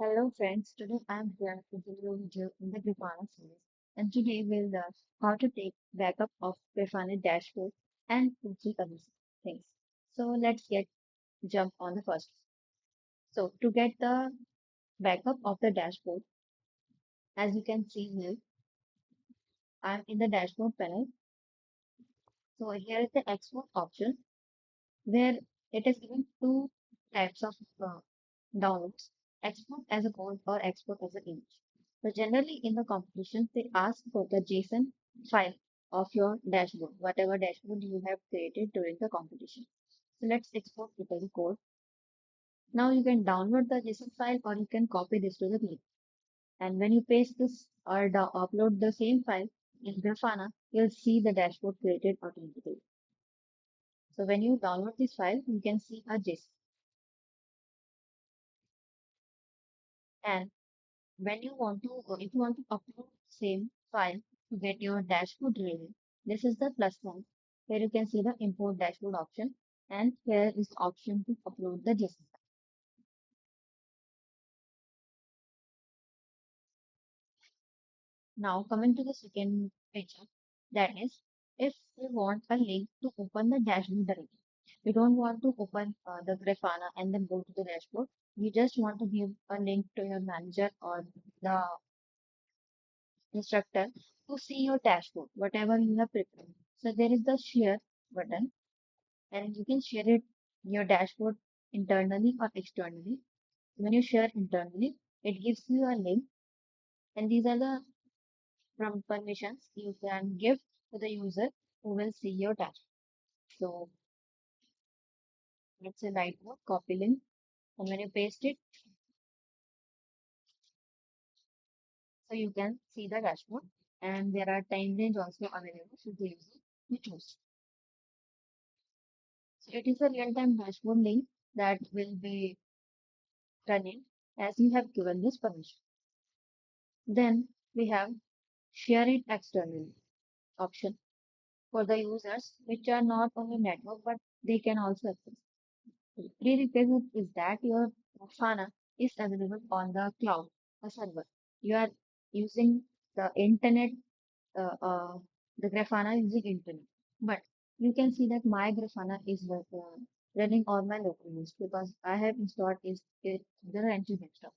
Hello friends, today I'm here with a new video in the Grafana series, and today we'll learn how to take backup of Grafana dashboard and two three other things. So let's get jump on the first. So to get the backup of the dashboard, as you can see here, I'm in the dashboard panel. So here is the export option where it is given two types of downloads, export as a code or export as an image. So generally in the competition, they ask for the JSON file of your dashboard, whatever dashboard you have created during the competition. So let's export it as a code. Now you can download the JSON file or you can copy this to the link. And when you paste this or upload the same file in Grafana, you'll see the dashboard created automatically. So when you download this file, you can see a JSON. And when you want to, if you want to upload same file to get your dashboard ready, this is the plus one. Here you can see the import dashboard option, and here is the option to upload the JSON. Now coming to the second feature, that is if we want a link to open the dashboard directly. We don't want to open the Grafana and then go to the dashboard. We just want to give a link to your manager or the instructor to see your dashboard, whatever you have prepared. So there is the share button and you can share it your dashboard internally or externally. When you share internally, it gives you a link and these are the from permissions you can give to the user who will see your dashboard. So let's say right now, copy link and when you paste it, so you can see the dashboard and there are time range also available for the user to choose. So it is a real-time dashboard link that will be running as you have given this permission. Then we have share it externally option for the users which are not on the network but they can also access. The prerequisite is that your Grafana is available on the cloud, a server. You are using the internet, the Grafana using internet. But you can see that my Grafana is running on my local host because I have installed it the entry desktop.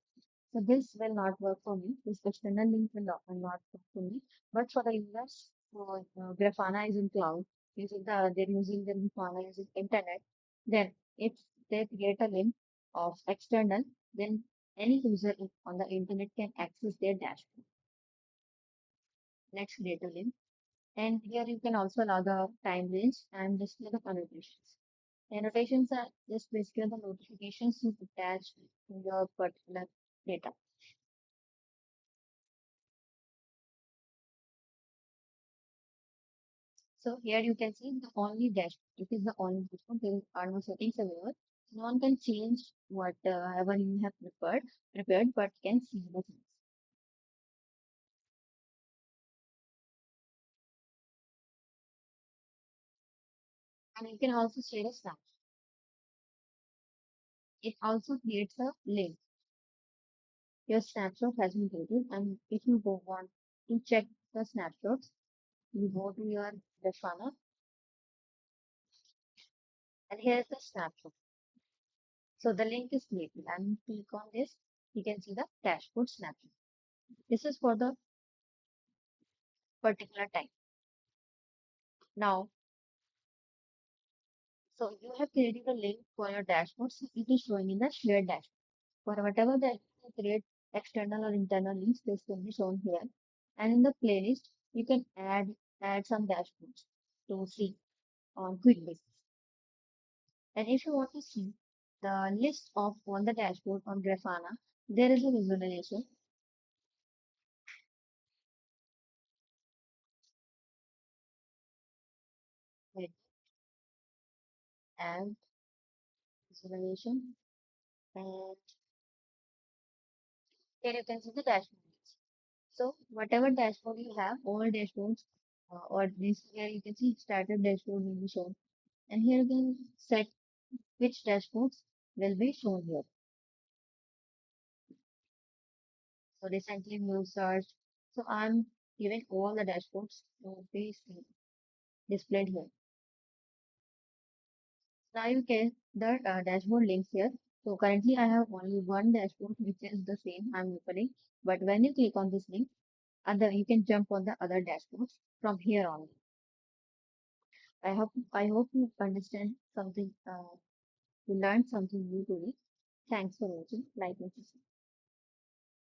So this will not work for me. This external link will not work for me. But for the users, for Grafana is in cloud, they're using the Grafana using internet. Then if they create a link of external, then any user on the internet can access their dashboard. Let's create a link. And here you can also allow the time range and display the annotations. Annotations are just basically the notifications you attach to your particular data. So here you can see the only dashboard. It is the only dashboard. There are no settings available. No one can change whatever you have prepared, but can see the things. And you can also share a snapshot. It also creates a link. Your snapshot has been created, and if you want to check the snapshots, you go to your Grafana, and here is the snapshot. So the link is created, and click on this, you can see the dashboard snapshot. This is for the particular time. Now, so you have created a link for your dashboard, so it is showing in the shared dashboard. For whatever that you create external or internal links, this will be shown here. And in the playlist, you can add some dashboards to see on quick basis. And if you want to see the list of all the dashboard on Grafana, there is a visualization. Wait, add visualization, and here you can see the dashboard. So whatever dashboard you have, all dashboards or this here you can see started dashboard will be shown. And here you can set which dashboards will be shown here. So recently new search. So I'm giving all the dashboards to be seen, displayed here. Now you get the dashboard links here. So currently I have only one dashboard which is the same I'm opening. But when you click on this link, other you can jump on the other dashboards from here on. I hope you understand something. You learned something new today. Thanks for watching. Like and subscribe.